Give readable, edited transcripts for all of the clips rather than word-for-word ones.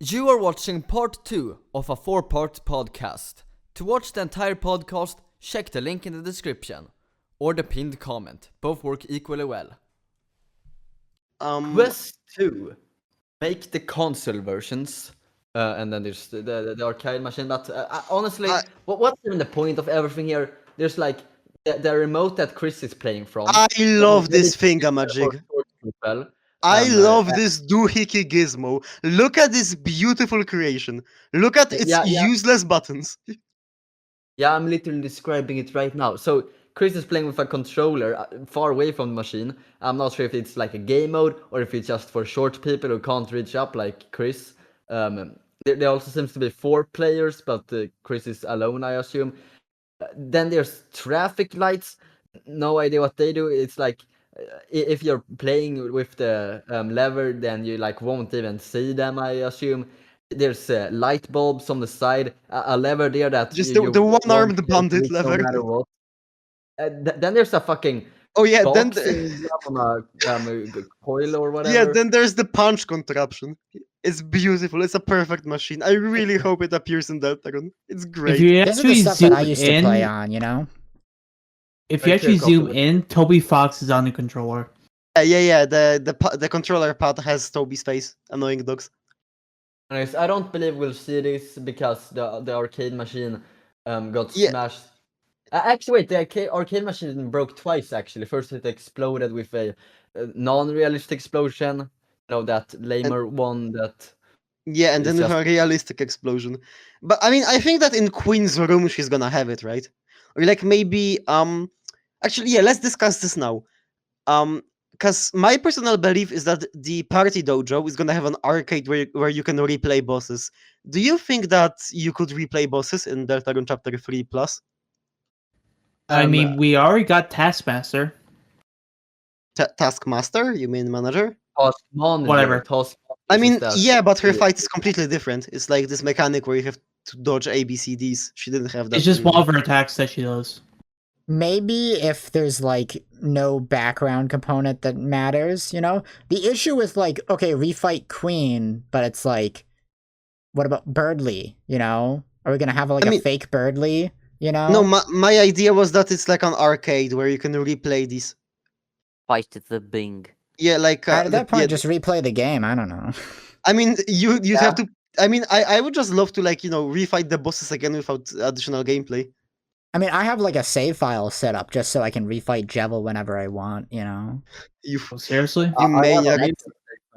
You are watching part 2 of a 4-part podcast. To watch the entire podcast, check the link in the description or the pinned comment. Both work equally well. Quest 2. Make the console versions. And then there's the arcade machine. But honestly, what's even the point of everything here? There's like the remote that Chris is playing from. I love this thingamajig. I love this doohickey gizmo. Look at this beautiful creation. Look at its useless buttons. Yeah, I'm literally describing it right now. So Chris is playing with a controller far away from the machine. I'm not sure if it's like a game mode or if it's just for short people who can't reach up like Chris. There also seems to be 4 players, but Chris is alone, I assume. Then there's traffic lights. No idea what they do. It's like if you're playing with the lever, then you like won't even see them, I assume. There's light bulbs on the side, a lever there that just the one-armed bandit lever. No matter what. Then there's a fucking then on a coil or whatever. Yeah, then there's the punch contraption. It's beautiful. It's a perfect machine. I really hope it appears in Deltarune. It's great. If you This is the actually stuff zoom that I used to play in, on, you know? if you actually zoom in, Toby Fox is on the controller. Yeah. The controller pad has Toby's face. Annoying dogs. Anyways, I don't believe we'll see this because the arcade machine got smashed. Actually, wait, the arcade machine broke twice, actually. First, it exploded with a non-realistic explosion. That lamer one that... Yeah, and then with a realistic explosion. But, I mean, I think that in Queen's room, she's gonna have it, right? Or, like, maybe... Actually, yeah, let's discuss this now. Because my personal belief is that the party dojo is gonna have an arcade where you can replay bosses. Do you think that you could replay bosses in Deltarune Chapter 3+? I mean, we already got Taskmaster. Taskmaster? You mean manager? Whatever. I mean, yeah, but her fight is completely different. It's like this mechanic where you have to dodge ABCDs. She didn't have that. It's just one of her attacks that she does. Maybe if there's, like, no background component that matters, you know? The issue with, like, okay, refight Queen, but it's like, what about Birdly, you know? Are we gonna have, like, a fake Birdly, you know? No, my idea was that it's like an arcade where you can replay these. Fight the Bing. Yeah, like... at that point, just replay the game, I don't know. I mean, you have to... I mean, I would just love to, like, you know, refight the bosses again without additional gameplay. I mean, I have, like, a save file set up just so I can refight Jevil whenever I want, you know? Seriously? You maniac.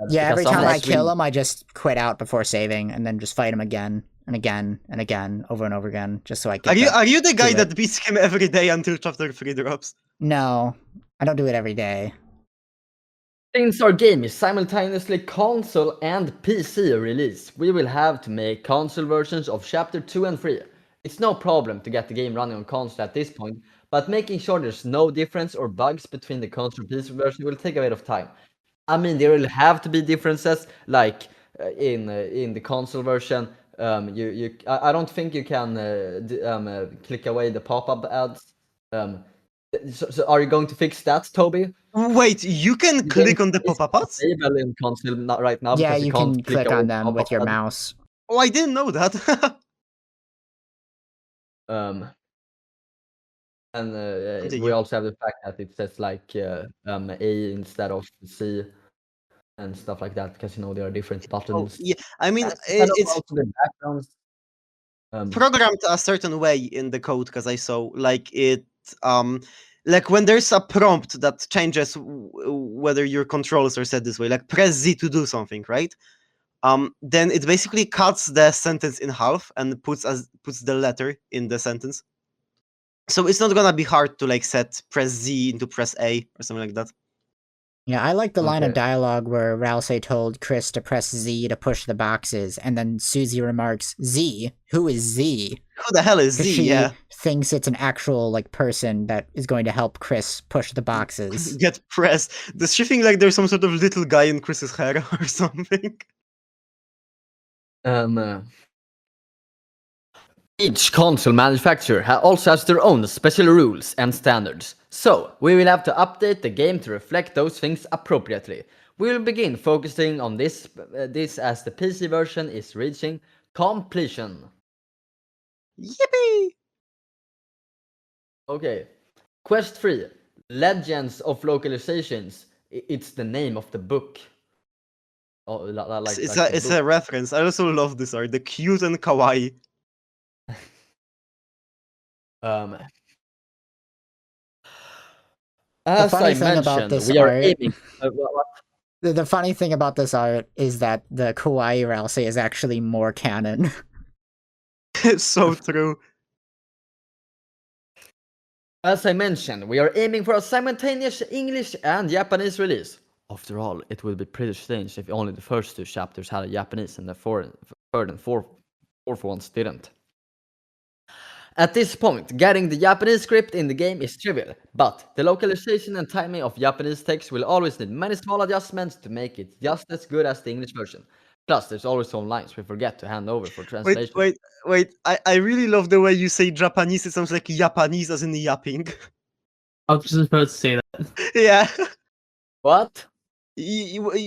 Yeah, every time I kill him, I just quit out before saving, and then just fight him again, and again, and again, over and over again, just so I can... Are you the guy that beats him every day until Chapter 3 drops? No, I don't do it every day. Since our game is simultaneously console and PC release, we will have to make console versions of Chapter 2 and 3. It's no problem to get the game running on console at this point, but making sure there's no difference or bugs between the console and PC version will take a bit of time. I mean, there will have to be differences, like in the console version. I don't think you can click away the pop-up ads. So are you going to fix that, Toby? Wait, you can click on the pop-up ads? In console right now. Yeah, you can click on them with your mouse. Oh, I didn't know that. We also have the fact that it says like A instead of C and stuff like that, because there are different buttons. Yeah, I mean, it's also the backgrounds programmed a certain way in the code, because I saw like it like when there's a prompt that changes whether your controls are set this way, like press Z to do something, right? Then it basically cuts the sentence in half and puts the letter in the sentence. So it's not gonna be hard to like set press Z into press A or something like that. Yeah, I like the line of dialogue where Ralsei told Chris to press Z to push the boxes, and then Susie remarks, Z? Who is Z? Who the hell is Z? She thinks it's an actual like person that is going to help Chris push the boxes. Get pressed. Does she think like there's some sort of little guy in Chris's hair or something? Each console manufacturer also has their own special rules and standards, so we will have to update the game to reflect those things appropriately. We will begin focusing on this as the PC version is reaching completion. Yippee! Okay. Quest 3. Legends of Localizations. It's the name of the book. Oh, It's a reference. I also love this art. The cute and kawaii. As funny I thing about mentioned, this we are art- aiming. The funny thing about this art is that the kawaii Ralsei is actually more canon. It's so true. As I mentioned, we are aiming for a simultaneous English and Japanese release. After all, it would be pretty strange if only the first 2 chapters had a Japanese and the third and fourth ones didn't. At this point, getting the Japanese script in the game is trivial, but the localization and timing of Japanese text will always need many small adjustments to make it just as good as the English version. Plus, there's always some lines we forget to hand over for translation. Wait. I really love the way you say Japanese. It sounds like Japanese as in yapping. I was just about to say that. Yeah. What?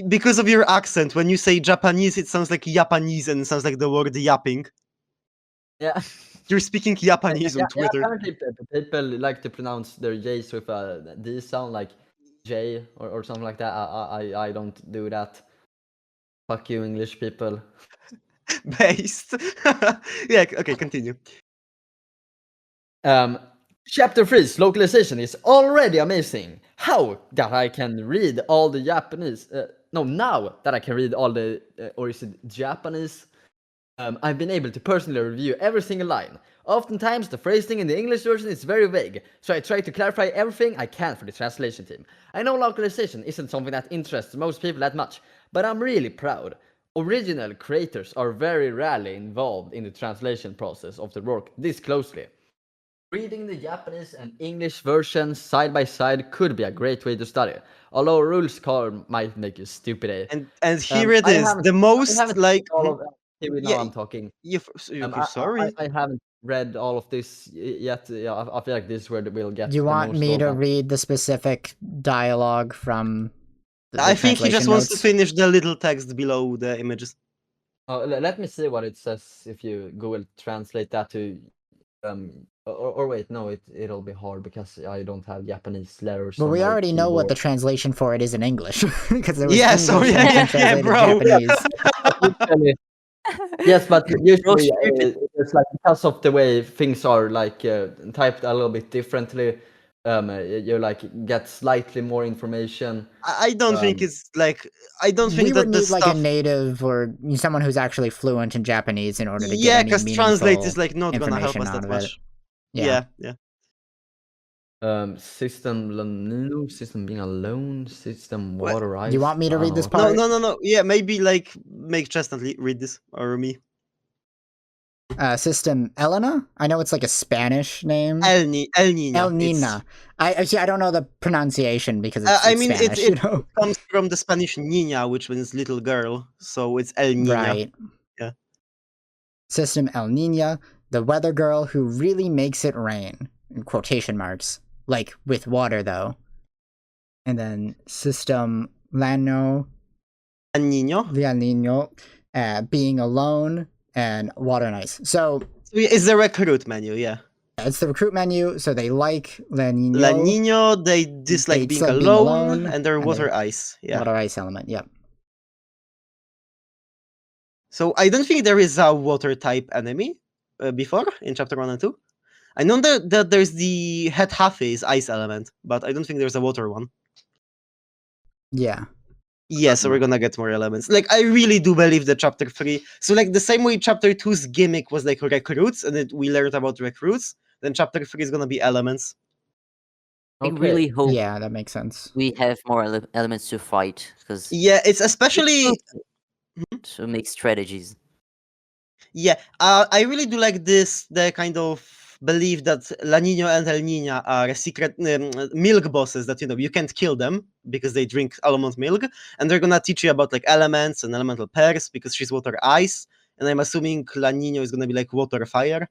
Because of your accent, when you say Japanese, it sounds like Japanese and it sounds like the word yapping. Yeah. You're speaking Japanese on Twitter. Apparently people like to pronounce their J's with a D sound, like J or something like that. I don't do that. Fuck you, English people. Based. Yeah, okay, continue. Chapter 3's localization is already amazing. How that I can read all the Japanese... now that I can read all the... or is it Japanese? I've been able to personally review every single line. Oftentimes, the phrasing in the English version is very vague, so I try to clarify everything I can for the translation team. I know localization isn't something that interests most people that much, but I'm really proud. Original creators are very rarely involved in the translation process of the work this closely. Reading the Japanese and English versions side by side could be a great way to study, although rules card might make you stupid. And here it is, the most like... Now I'm talking. Sorry. I haven't read all of this yet. Yeah, I feel like this is where we'll get. Do you want most me to of read the specific dialogue from the I think he just translation wants to notes? finish the little text below the images. Let me see what it says if you Google translate that to. Or wait, no, it'll be hard because I don't have Japanese letters. But on we my already know what the keyboard. translation for it is in English because it was Yeah, English so and yeah, then translated bro. Japanese. Yes, but usually stupid. it's like because of the way things are like typed a little bit differently. You like get slightly more information. I don't think it's like... I don't think We that would the need stuff... like a native or someone who's actually fluent in Japanese in order to Yeah, get any because meaningful translate is like not gonna help information us out that of it. much. Yeah. System being alone, system water ice. Do you want me to read this what- part? No. Yeah, maybe like make Chestnut read this or me. System Elena? I know it's like a Spanish name. El Niño. El Nina. I don't know the pronunciation because it's, I mean, Spanish, it you know? comes from the Spanish niña, which means little girl. So it's El Niño. Right. Yeah. System El Nina, the weather girl who really makes it rain. In quotation marks. Like with water though. And then System Lano, El Niño. the El Nino, being alone and water and ice. So It's the recruit menu, yeah. it's the recruit menu, so they like La Nino. La Niño, they dislike being alone, and they're water ice. Yeah. Water ice element, yep. So I don't think there is a water type enemy before in chapter 1 and 2. I know that there's the Het Hafe is ice element, but I don't think there's a water one. Yeah. Yeah, so we're gonna get more elements. Like, I really do believe that chapter 3... So, like, the same way chapter 2's gimmick was, like, recruits, and we learned about recruits, then chapter 3 is gonna be elements. I really hope Yeah, that makes sense. we have more elements to fight, because Yeah, it's especially... to make strategies. Yeah, I really do like the kind of belief that La Niña and El Niña are secret milk bosses that, you can't kill them because they drink almond milk, and they're gonna teach you about like elements and elemental pairs because she's water ice, and I'm assuming La Niña is gonna be like water fire.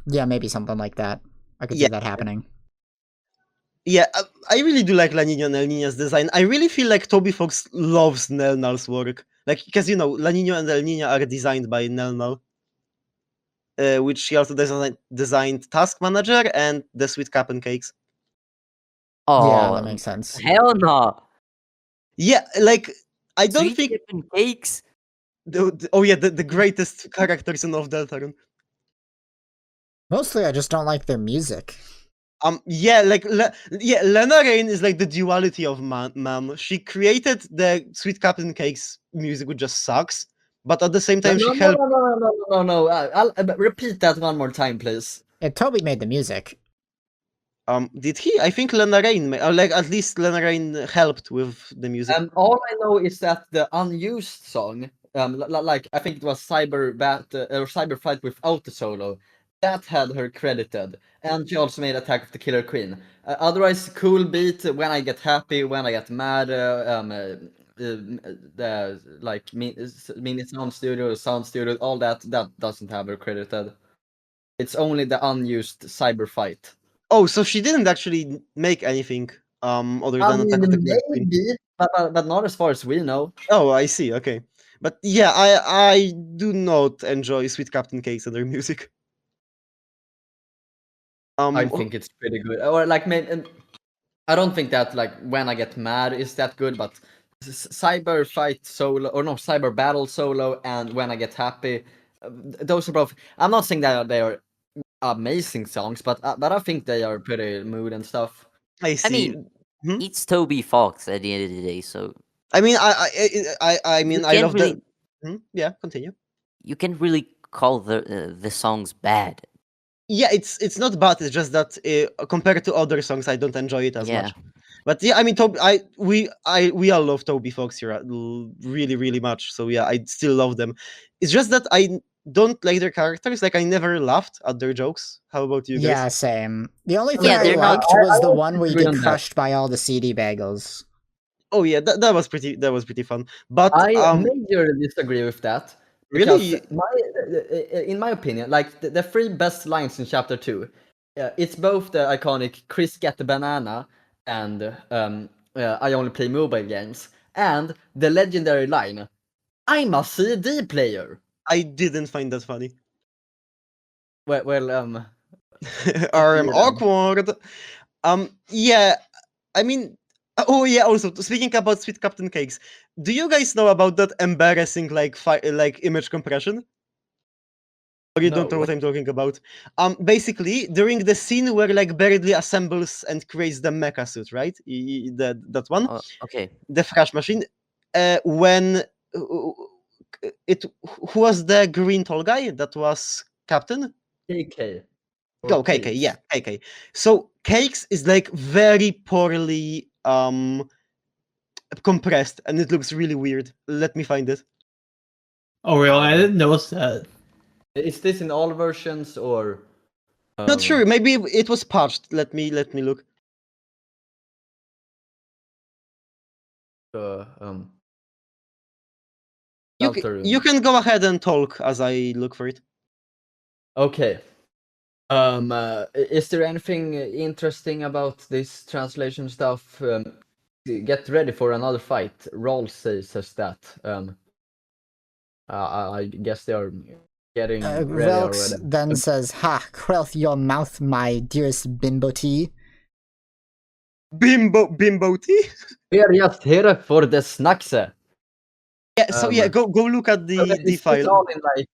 Yeah, maybe something like that. I could see that happening. Yeah, I really do like La Nina and El Nina's design. I really feel like Toby Fox loves Nel Null's work. Like, because La Nina and El Nina are designed by Nel Null, which he also designed Task Manager and the Sweet Cup and Cakes. Yeah, that Oh, makes sense. hell no! Yeah, like, I don't Sweet think. Dip and Cakes? The greatest characters in of Deltarune. Mostly, I just don't like their music. Yeah, like Lena Rain is like the duality of Mam. She created the Sweet Captain Cakes music, which just sucks, but at the same No, time no, she no, helped. no, no, no, no, no, no. I'll repeat that one more time, please. Yeah, Toby made the music. Did he? I think Lena Rain, like at least Lena Rain helped with the music. All I know is that the unused song, like I think it was Cyber Fight without the solo, that had her credited, and she also made Attack of the Killer Queen. Otherwise, cool beat, When I Get Happy, When I Get Mad, the like mini sound studio, all that doesn't have her credited. It's only the unused Cyber Fight. Oh, so she didn't actually make anything other I than Attack of the mean, Killer Queen. maybe, but not as far as we know. Oh, I see. Okay, but yeah, I do not enjoy Sweet Captain Cakes and their music. I think it's pretty good. Or like maybe I don't think that like When I Get Mad is that good, but Cyber Fight solo or no Cyber Battle solo and When I Get Happy, those are both. I'm not saying that they are amazing songs, but I think they are pretty mood and stuff. I I see. mean, Hmm? it's Toby Fox at the end of the day, so I mean, I mean, you I can't love really the. Yeah, continue. you can't really call the songs bad. Yeah, it's not bad. It's just that compared to other songs, I don't enjoy it as Yeah. much. But yeah, I mean, we all love Toby Fox here really, really much. So yeah, I still love them. It's just that I don't like their characters. Like I never laughed at their jokes. How about you guys? Yeah, same. The only thing Yeah, I they're not- liked was the I one where you agree get on that. crushed by all the CD bagels. Oh yeah, that was pretty fun. But I majorly disagree with that. Because really, in my opinion, like the three best lines in chapter 2, it's both the iconic Chris get the banana and I only play mobile games, and the legendary line, I'm a CD player. I didn't find that funny. Well, I'm you then. awkward. Yeah, I mean, oh yeah. Also, speaking about Sweet Captain Cakes, do you guys know about that embarrassing like image compression? Or you don't know No. what I'm talking about? Basically, during the scene where like Berdly assembles and creates the mecha suit, right? That one, Okay. the Thrash machine. When it who was the green tall guy that was Captain? KK. Go KK, yeah, KK. So Cakes is like very poorly compressed and it looks really weird. Let me find it. Oh, really? I didn't notice that. Is this in all versions or? Not sure. Maybe it was patched. Let me look. Deltarune. You can go ahead and talk as I look for it. Okay. Is there anything interesting about this translation stuff? Get ready for another fight. Roll says that. I guess they are getting ready Relx already. then says, "Ha, quelth your mouth, my dearest bimbo tea." Bimbo tea? We are just here for the snacks. Yeah, so yeah, go look at the It's file. all in like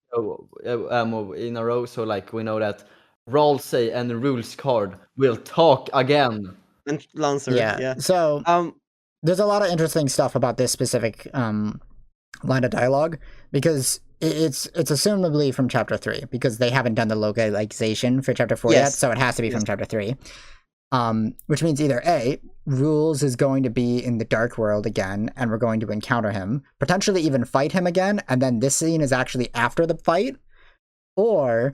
in a row, so like we know that Roll say and rules card will talk again. And Lancer, Yeah. yeah. So there's a lot of interesting stuff about this specific line of dialogue because it's assumably from chapter 3 because they haven't done the localization for chapter 4 yet, Yes. so it has to be from chapter 3. Which means either A, Rules is going to be in the Dark World again, and we're going to encounter him, potentially even fight him again, and then this scene is actually after the fight, or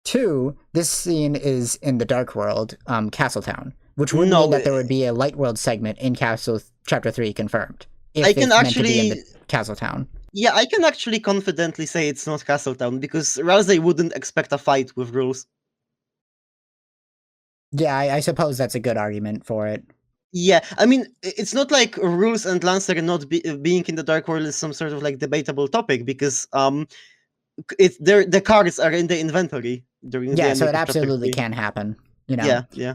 2, this scene is in the Dark World, Castletown, which would mean that there would be a Light World segment in Chapter 3 confirmed. If I can it's actually meant to be in the Castletown. Yeah, I can actually confidently say it's not Castletown because Ralsei wouldn't expect a fight with Rules. Yeah, I suppose that's a good argument for it. Yeah, I mean, it's not like rules and Lancer not being in the Dark World is some sort of like debatable topic because the cards are in the inventory during the Yeah, so ending it of chapter absolutely 3. can happen. You know. Yeah, yeah.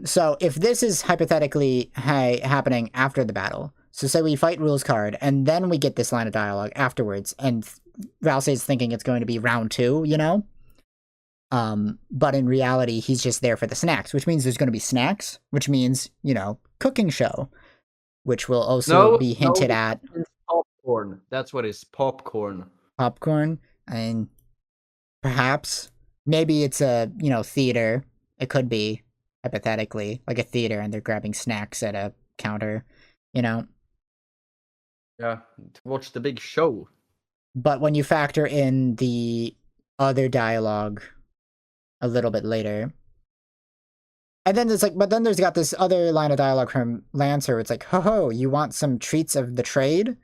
So if this is hypothetically happening after the battle, so say we fight rules card and then we get this line of dialogue afterwards, and Valsei's thinking it's going to be round 2, you know. But in reality, he's just there for the snacks, which means there's going to be snacks, which means, you know, cooking show, which will also be hinted at. It's popcorn. That's what it's popcorn. Popcorn, and perhaps maybe it's a, you know, theater. It could be, hypothetically, like a theater, and they're grabbing snacks at a counter, you know. Yeah, to watch the big show. But when you factor in the other dialogue a little bit later, and then there's like, but then there's got this other line of dialogue from Lancer. It's like, ho ho, you want some treats of the trade?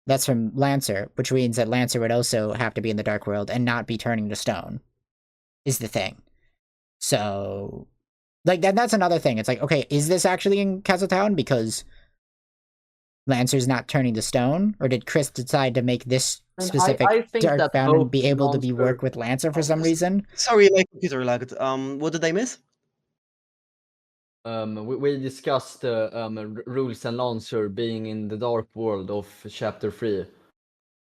That's from Lancer, which means that Lancer would also have to be in the Dark World and not be turning to stone, is the thing. So, like, that's another thing. It's like, okay, is this actually in Castletown? Because Lancer's not turning to stone? Or did Chris decide to make this specific I think Dark that Fountain both be able to be Lancer- work with Lancer for some reason? Sorry, my computer lagged. What did I miss? We discussed rules and Lancer being in the Dark World of chapter 3.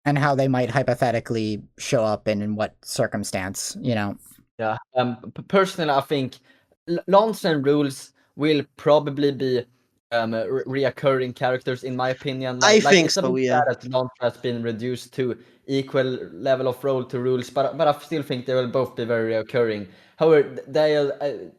And how they might hypothetically show up and in what circumstance, you know? Yeah. Personally, I think Lancer and rules will probably be reoccurring characters, in my opinion. I think it's a so, bit yeah. sad that Lancer has been reduced to equal level of role to rules, but I still think they will both be very reoccurring. However,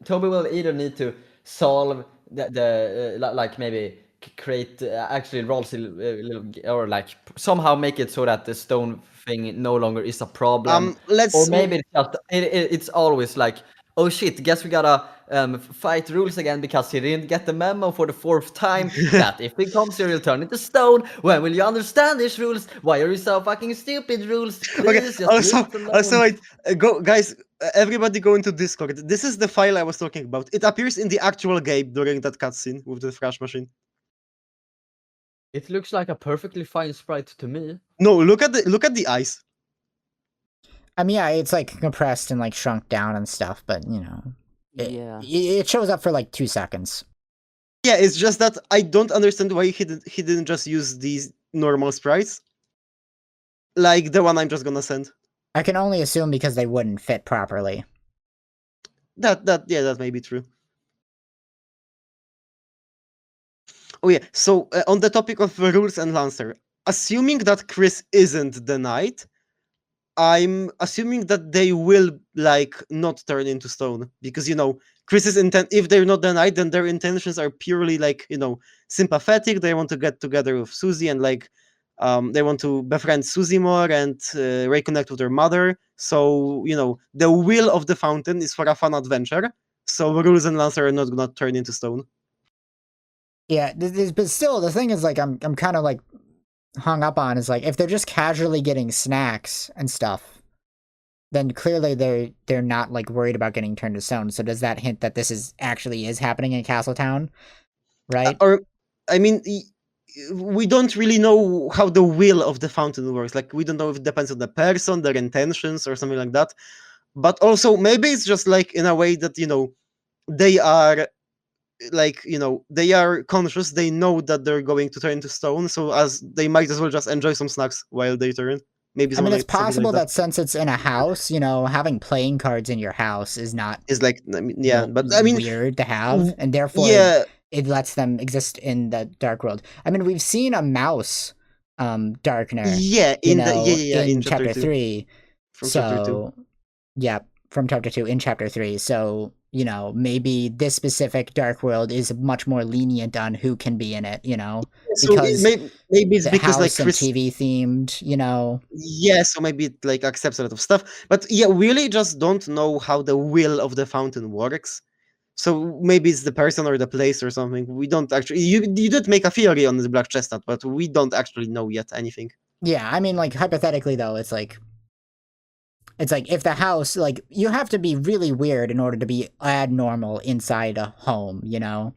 Toby will either need to solve the like maybe create actually rolls a little, or like somehow make it so that the stone thing no longer is a problem. Or maybe it's just it's always like, oh shit, guess we gotta fight rules again because he didn't get the memo for the 4th time that if he comes here he'll turn into stone. When will you understand these rules? Why are you so fucking stupid, rules? Please just leave us alone. Also, wait, go, guys, everybody go into Discord. This is the file I was talking about. It appears in the actual game during that cutscene with the thrash machine. It looks like a perfectly fine sprite to me. No, look at the eyes. I mean, yeah, it's like compressed and like shrunk down and stuff, but you know, it shows up for like 2 seconds. Yeah, it's just that I don't understand why he didn't just use these normal sprites, like the one I'm just gonna send. I can only assume because they wouldn't fit properly. That may be true. Oh yeah, so on the topic of rules and Lancer, assuming that Chris isn't the knight, I'm assuming that they will like not turn into stone, because you know Chris's intent, if they're not the knight, then their intentions are purely like, you know, sympathetic. They want to get together with Susie and like they want to befriend Susie more and reconnect with their mother. So, you know, the will of the fountain is for a fun adventure. So rules and Lancer are not gonna turn into stone. Yeah, but still, the thing is, like, I'm kind of like hung up on is like, if they're just casually getting snacks and stuff, then clearly they're not like worried about getting turned to stone. So does that hint that this is happening in Castletown, right? Or, I mean, we don't really know how the will of the fountain works. Like, we don't know if it depends on the person, their intentions, or something like that. But also, maybe it's just like in a way that, you know, they are like, you know, they are conscious, they know that they're going to turn into stone, so as they might as well just enjoy some snacks while they turn. Maybe I mean, it's like, possible like that since it's in a house, you know, having playing cards in your house is not is like, I mean, yeah, but I mean, weird to have, and therefore yeah, it lets them exist in the Dark World. I mean, we've seen a mouse Darkner, yeah, in chapter 2. 3. From chapter 2. Yeah, from chapter 2 in chapter 3. So, you know, maybe this specific Dark World is much more lenient on who can be in it, you know, So because maybe it's the because like house and TV themed, you know. Yeah, so maybe it like accepts a lot of stuff. But yeah, we really just don't know how the will of the fountain works. So maybe it's the person or the place or something. We don't actually. You did make a theory on the Black Chestnut, but we don't actually know yet anything. Yeah, I mean, like, hypothetically though, it's like It's like if the house, like, you have to be really weird in order to be abnormal inside a home, you know?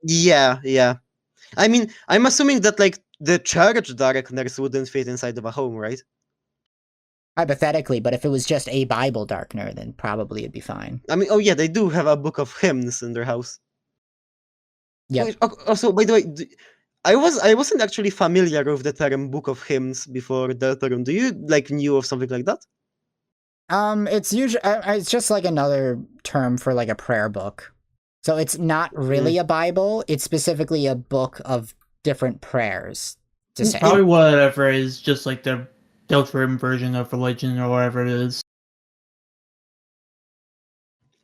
Yeah, yeah. I mean, I'm assuming that like the church Darkners wouldn't fit inside of a home, right? Hypothetically, but if it was just a Bible Darkner, then probably it'd be fine. I mean, oh yeah, they do have a book of hymns in their house. Yeah. Also, by the way, I wasn't actually familiar with the term book of hymns before Deltarune. Do you like knew of something like that? It's usually it's just like another term for like a prayer book. So it's not really a Bible. It's specifically a book of different prayers. To say. Probably whatever is just like the Deltarune version of religion or whatever it is.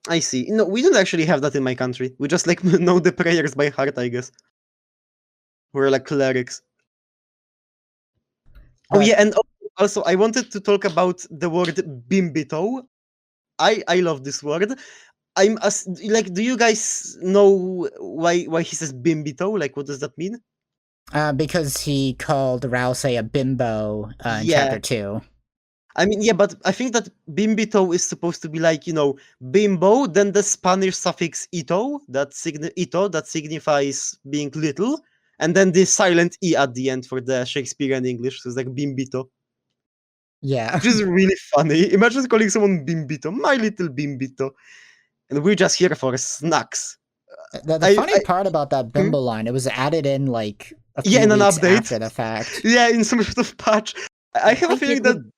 I see. No, we don't actually have that in my country. We just like know the prayers by heart, I guess. We're like clerics. Oh yeah, and also I wanted to talk about the word bimbito. I love this word. I'm like, do you guys know why he says bimbito? Like, what does that mean? Because he called Rousey a bimbo in chapter 2. I mean, yeah, but I think that bimbito is supposed to be like, you know, bimbo, then the Spanish suffix ito that signifies being little, and then the silent e at the end for the Shakespearean English, so it's like bimbito. Yeah. Which is really funny. Imagine calling someone bimbito, my little bimbito. And we're just here for snacks. The funny part about that bimbo line, it was added in like a few in an weeks update after the fact. Yeah, in some sort of patch. I have a feeling that.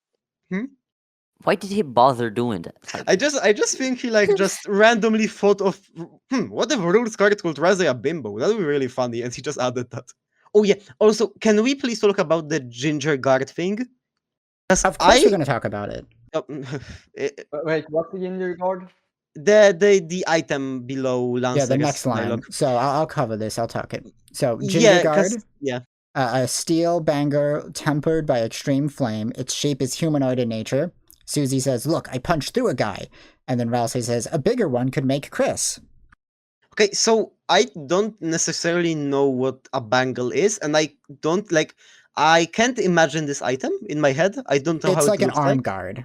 Why did he bother doing that? Like, I just think he like just randomly thought of what if rules card called Razzie a bimbo? That would be really funny, and he just added that. Oh yeah. Also, can we please talk about the ginger guard thing? Of course, we're going to talk about it. Wait, what's the ginger guard? The item below Lance. Yeah, the next line. Dialogue. So I'll cover this. I'll talk it. So ginger guard. Yeah. A steel banger tempered by extreme flame. Its shape is humanoid in nature. Susie says, "Look, I punched through a guy." And then Rousey says, "A bigger one could make Chris." Okay, so I don't necessarily know what a bangle is, and I don't like. I can't imagine this item in my head. I don't know how it's it like an looks arm like. guard.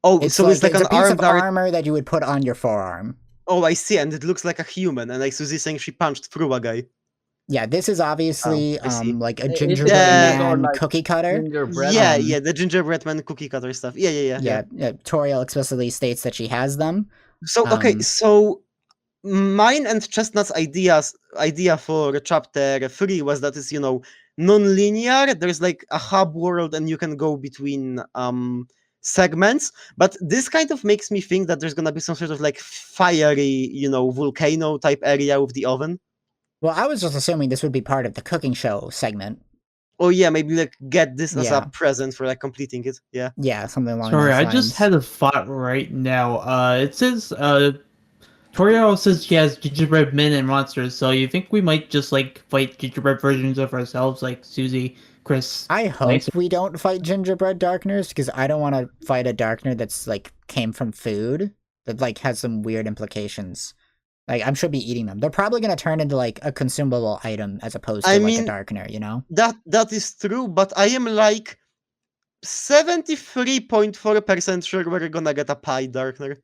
Oh, so it's like a an piece arm of guard. armor that you would put on your forearm. Oh, I see, and it looks like a human, and like Susie's saying she punched through a guy. Yeah, this is obviously like a gingerbread man like cookie cutter. Yeah, the gingerbread man cookie cutter stuff. Yeah. Toriel explicitly states that she has them. So okay, so mine and Chestnut's idea for chapter 3 was that it's, you know, non-linear. There's like a hub world and you can go between segments, but this kind of makes me think that there's gonna be some sort of like fiery, you know, volcano type area with the oven. Well, I was just assuming this would be part of the cooking show segment. Oh yeah, maybe like get this as a present for like completing it. Yeah, something along Sorry, those lines. I just had a thought right now. It says Toriel says she has gingerbread men and monsters, so you think we might just like fight gingerbread versions of ourselves, like Susie, Chris? I hope we don't fight gingerbread darkners, because I don't want to fight a darkner that's like came from food that like has some weird implications. Like, I should be eating them. They're probably going to turn into, like, a consumable item as opposed to, like, a darkener, you know? That is true, but I am, like, 73.4% sure we're gonna get a pie darkener.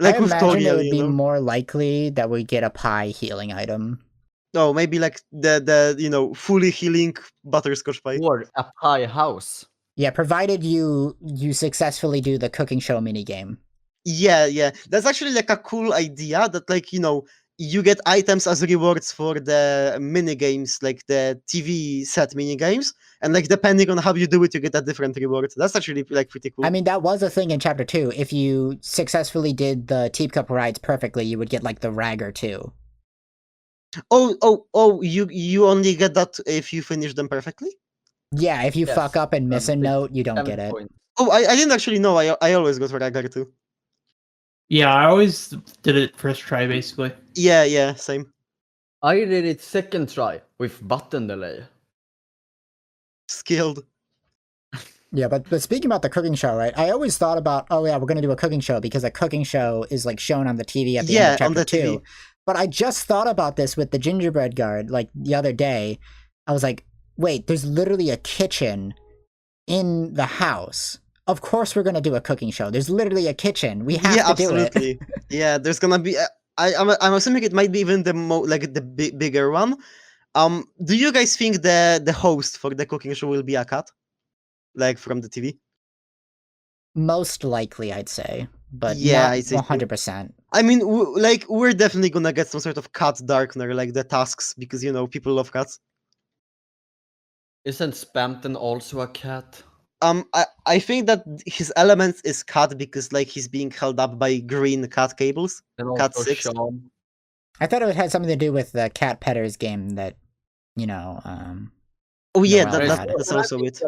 Like, I with imagine Toriel, it would be more likely that we get a pie healing item. Oh, maybe, like, the you know, fully healing butterscotch pie. Or a pie house. Yeah, provided you successfully do the cooking show minigame. Yeah. That's actually like a cool idea that, like, you know, you get items as rewards for the minigames, like the TV set minigames, and like depending on how you do it, you get a different reward. That's actually like pretty cool. I mean, that was a thing in chapter 2. If you successfully did the teacup rides perfectly, you would get like the ragger too. Oh, you only get that if you finish them perfectly? Yeah, if you fuck up and miss a note, you don't get it. Oh, I didn't actually know. I always got ragger too. Yeah, I always did it first try, basically. Yeah, same. I did it second try with button delay. Skilled. Yeah, but speaking about the cooking show, right? I always thought about, oh yeah, we're going to do a cooking show because a cooking show is like shown on the TV at the end of chapter 2. TV. But I just thought about this with the gingerbread guard like the other day. I was like, wait, there's literally a kitchen in the house, of course we're gonna do a cooking show. There's literally a kitchen. We have Yeah, to do it. absolutely. Yeah, there's gonna be. I'm assuming it might be even the bigger one. Do you guys think the host for the cooking show will be a cat, like from the TV? Most likely, I'd say, but Yeah, not I'd say too. 100%. I mean, we're definitely gonna get some sort of cat Darkner, like the tasks, because people love cats. Isn't Spampton also a cat? I think that his elements is cat because like he's being held up by green cat cables. And Cat also 6. Sean. I thought it had something to do with the Cat Petters game that, you know, Oh yeah, Noelle had. that's also it.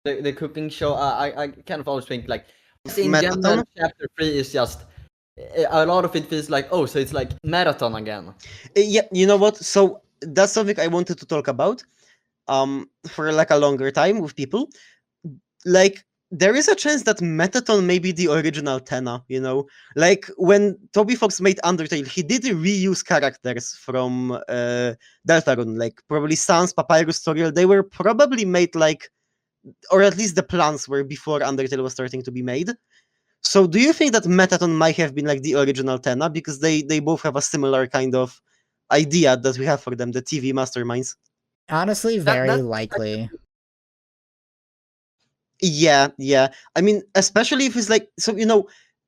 The cooking show, I kind of always think like in Marathon? general, chapter 3 is just a lot of it feels like, oh, so it's like marathon again. Yeah, you know what? So that's something I wanted to talk about for like a longer time with people. Like there is a chance that Metaton may be the original Tenna, Like when Toby Fox made Undertale, he did reuse characters from Deltarune, like probably Sans, Papyrus, Toriel. They were probably made like, or at least the plans were before Undertale was starting to be made. So do you think that Metaton might have been like the original Tenna? Because they both have a similar kind of idea that we have for them, the TV masterminds. Honestly, very likely. Yeah. I mean, especially if it's like, so,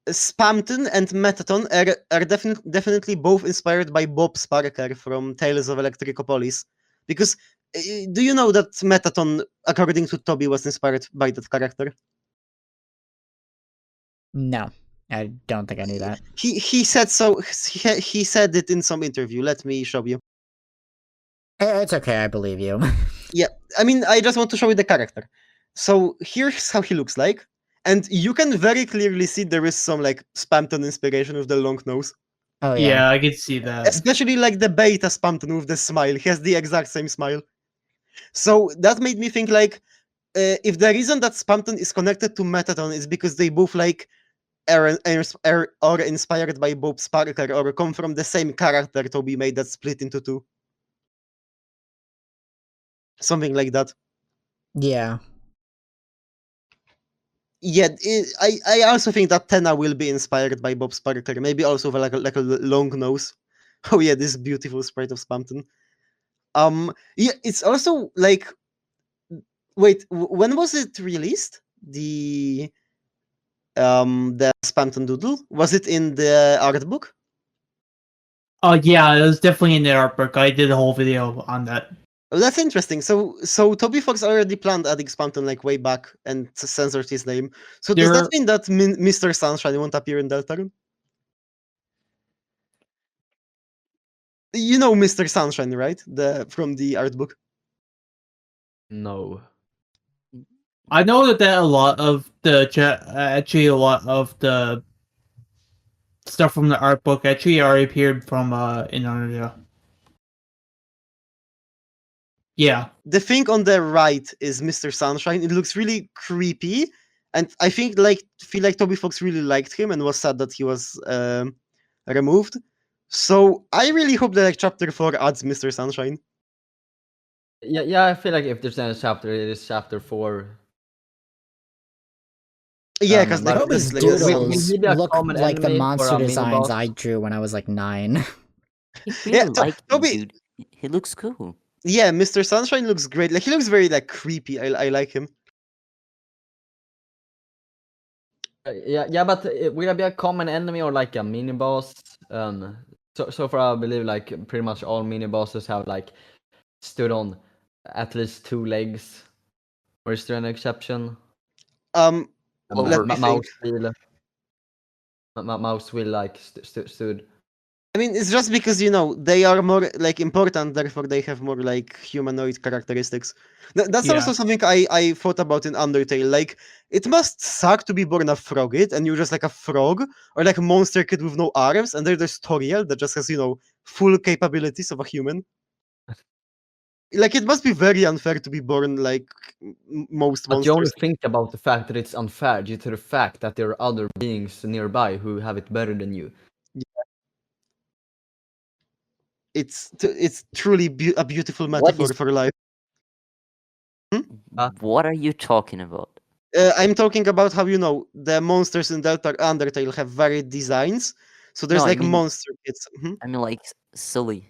Spamton and Metaton are definitely both inspired by Bob Sparker from Tales of Electricopolis. Because do you know that Metaton, according to Toby, was inspired by that character? No, I don't think I knew that. He said so. He said it in some interview. Let me show you. It's okay, I believe you. Yeah, I mean, I just want to show you the character. So here's how he looks like. And you can very clearly see there is some like Spamton inspiration with the long nose. Oh Yeah, I could see that. Especially like the beta Spamton with the smile. He has the exact same smile. So that made me think like, if the reason that Spamton is connected to Metaton is because they both like are inspired by Bob Sparker or come from the same character Toby made that split into two. Something like that. Yeah. Yeah, I also think that Tenna will be inspired by Bob Sparker. Maybe also with like a long nose. Oh yeah, this beautiful sprite of Spamton. Yeah, it's also like, wait, when was it released? The Spamton Doodle, was it in the art book? Oh yeah, it was definitely in the art book. I did a whole video on that. Oh, that's interesting. So Toby Fox already planned adding Spamton like way back and censored his name. So does that mean that Mr. Sunshine won't appear in Deltarune? You know Mr. Sunshine, right? From the art book. No. I know that a lot of the actually a lot of the stuff from the art book actually already appeared from in Unreal. Yeah. The thing on the right is Mr. Sunshine. It looks really creepy, and I feel like Toby Fox really liked him and was sad that he was removed. So I really hope that like Chapter 4 adds Mr. Sunshine. Yeah, I feel like if there's any chapter, it is chapter 4. Yeah, because but Toby's like, doodles will he be a look common like the enemy or monster a mini designs boss? I drew when I was like 9. He really like him, Toby. dude. He looks cool. Yeah, Mr. Sunshine looks great. Like he looks very like creepy. I like him. Yeah, but will it be a common enemy or like a mini boss? So far I believe like pretty much all mini bosses have like stood on at least 2 legs. Or is there an exception? Let me think. Mouse will like stood. I mean, it's just because they are more like important, therefore they have more like humanoid characteristics. That's also something I thought about in Undertale. Like, it must suck to be born a frogget and you're just like a frog, or like a monster kid with no arms, and there's Toriel that just has full capabilities of a human. Like, it must be very unfair to be born like most But monsters. you only think about the fact that it's unfair due to the fact that there are other beings nearby who have it better than you. Yeah. It's truly a beautiful metaphor for life. What are you talking about? I'm talking about how the monsters in Delta Undertale have varied designs. So there's No, I like mean, monster kits. Mhm. I mean, like silly.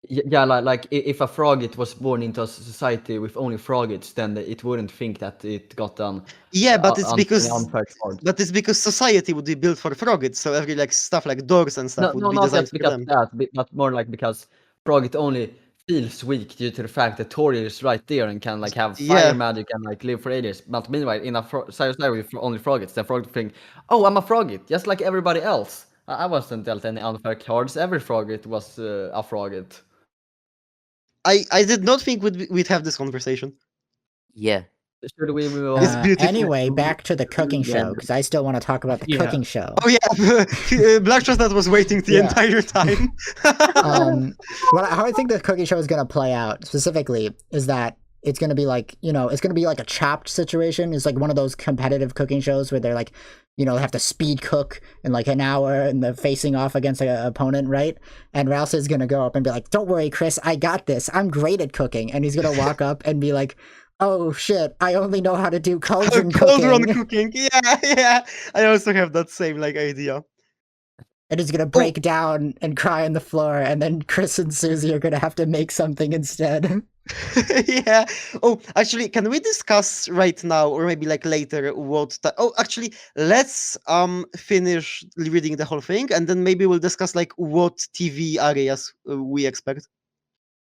Yeah, like if a frogget was born into a society with only froggets, then it wouldn't think that it got an Yeah, but it's an because unfair charge. society would be built for froggets, so every like stuff like doors and stuff would No, be not designed just for because them. of that, but more like because frogget only feels weak due to the fact that Tori is right there and can like have fire Yeah. magic and like live for ages. But meanwhile, in a society with only froggets, the frogget think, oh, I'm a frogget, just like everybody else. I wasn't dealt any unfair cards. Every frogget was a frogget. I did not think we'd have this conversation. Yeah. Should we move It's on? beautiful. Anyway, back to the cooking Yeah. show, because I still want to talk about the Yeah. cooking show. Oh yeah, Black Chestnut was waiting the Yeah. entire time. How I think the cooking show is going to play out specifically is that it's going to be like, it's going to be like a chopped situation. It's like one of those competitive cooking shows where they're like, they have to speed cook in like an hour and they're facing off against an opponent, right? And Rouse is going to go up and be like, don't worry, Chris, I got this. I'm great at cooking. And he's going to walk up and be like, oh shit, I only know how to do cauldron Cauldron cooking. cooking. Yeah. I also have that same like idea. And he's going to break down and cry on the floor. And then Chris and Susie are going to have to make something instead. Yeah. Oh, actually, can we discuss right now, or maybe like later, actually, let's finish reading the whole thing, and then maybe we'll discuss like what TV areas we expect.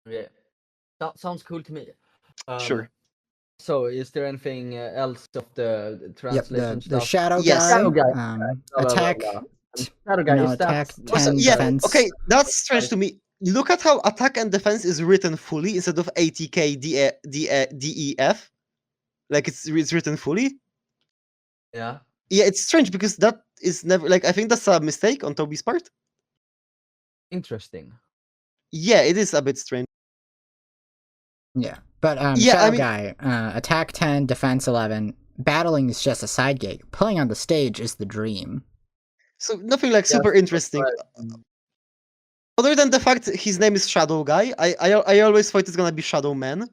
Yeah, that sounds cool to me. Sure. So, is there anything else of the translation The stuff? shadow Yes. guy. Shadow guy. Attack. Shadow guy, is Attack that 10 Yeah. defense. Okay, that's strange to me. Look at how attack and defense is written fully instead of ATK DEF. Like it's written fully. Yeah. Yeah, it's strange because that is never like I think that's a mistake on Toby's part. Interesting. Yeah, it is a bit strange. Yeah. But Yeah, Shadow I mean- Guy, attack 10, defense 11. Battling is just a side gig. Playing on the stage is the dream. So nothing like Yeah, super interesting. Other than the fact his name is Shadow Guy, I always thought it's gonna be Shadow Man.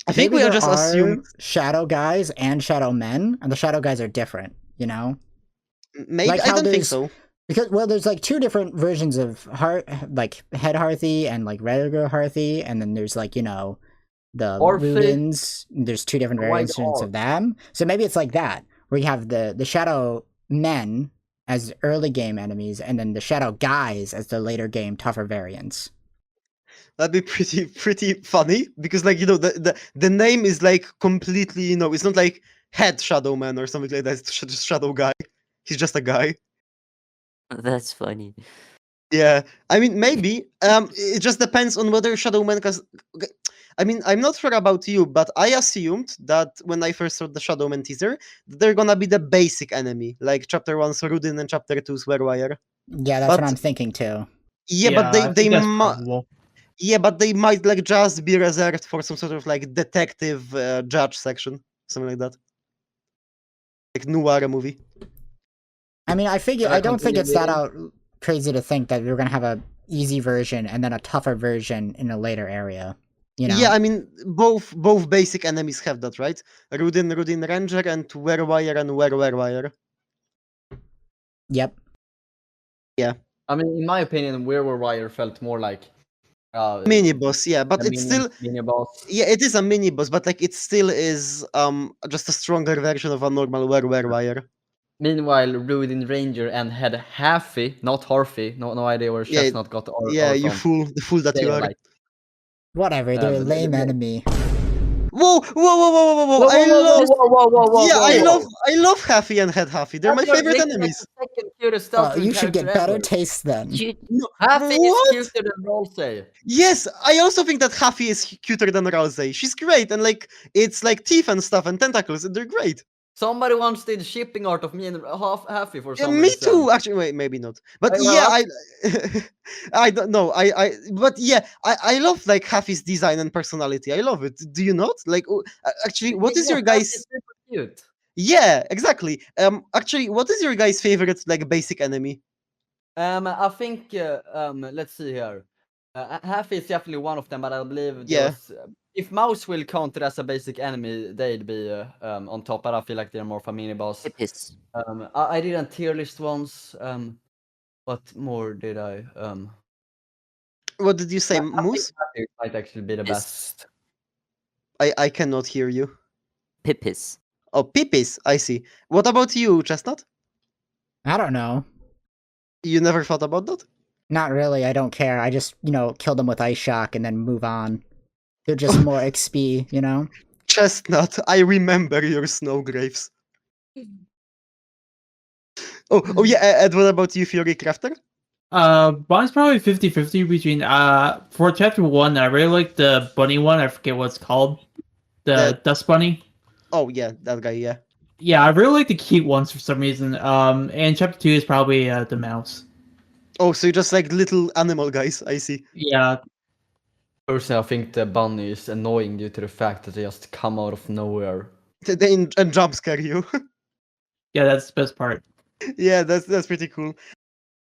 I think Maybe we are there just assumed. Shadow Guys and Shadow Men, and the Shadow Guys are different, Maybe like I how don't think there's- so. Because there's like two different versions of like head Hearthy and like regular Hearthy, and then there's like the Orphe. Rudins. There's two different White variations Orc. of them. So maybe it's like that, where you have the Shadow Men as early game enemies, and then the Shadow Guys as the later game tougher variants. That'd be pretty funny because like the name is like completely it's not like Head Shadow Man or something like that. It's just Shadow Guy. He's just a guy. That's funny. Yeah, I mean maybe. It just depends on whether Shadow Man. Because I mean, I'm not sure about you, but I assumed that when I first saw the Shadow Man teaser, they're gonna be the basic enemy, like Chapter 1's Rudin and Chapter 2's Werewire. Yeah, that's But- what I'm thinking too. Yeah, but I they think that's might. probable. Yeah, but they might like just be reserved for some sort of like detective judge section, something like that, like noir movie. I mean, I Should I don't think continue it's that reading? out crazy to think that we're gonna have a easy version and then a tougher version in a later area. Yeah, I mean both basic enemies have that, right? Rudin Ranger and Werewire and Werewire. Yep. I mean, in my opinion, Werewire felt more like Mini boss, yeah, but a it's still mini boss. yeah, it is a mini boss, but like it still is just a stronger version of a normal Werewire. Meanwhile, Rudin Ranger and Head Halfy, not Harfy, no idea where Yeah, Chestnut got R Yeah, R you from. fool, the fool that They you are are. like, Whatever. They're a but- lame enemy. Whoa! I love Haffy and Head Haffy. They're my That's favorite like the enemies. second cutest stuff You should get better taste then. You, Halfy is What? cuter than Rolsey. Yes, I also think that Haffy is cuter than Rousey. She's great, and like it's like teeth and stuff and tentacles, and they're great. Somebody once did shipping art of me and Halfy for Yeah, some me reason. too. Actually, wait, maybe not. But Wait, yeah, what? I don't know. But yeah, I love like Haffy's design and personality. I love it. Do you not? Like, actually, what is Yeah, your Halfy guys? is super cute. Yeah, exactly. Actually, what is your guys' favorite like basic enemy? I think let's see here. Halfy is definitely one of them, but I believe there Yeah. was if Mouse will count it as a basic enemy, they'd be on top, but I feel like they're more of a mini boss. Pippis. I didn't tier list once. What more did I? What did you say, I think Moose? Matthew might actually be the Yes. best. I cannot hear you. Pippis. Oh, Pipis, I see. What about you, Chestnut? I don't know. You never thought about that? Not really. I don't care. I just, kill them with Ice Shock and then move on. They're just more XP, Chestnut, I remember your snow graves. Oh yeah, Ed, what about you, Fury Crafter? Mine's probably 50-50 between for chapter 1, I really like the bunny one. I forget what it's called. The dust bunny. Oh yeah, that guy, yeah. Yeah, I really like the cute ones for some reason. And chapter 2 is probably the mouse. Oh, so you just like little animal guys, I see. Yeah. Personally, I think the bunny is annoying due to the fact that they just come out of nowhere. They and jump scare you. Yeah, that's the best part. Yeah, that's pretty cool.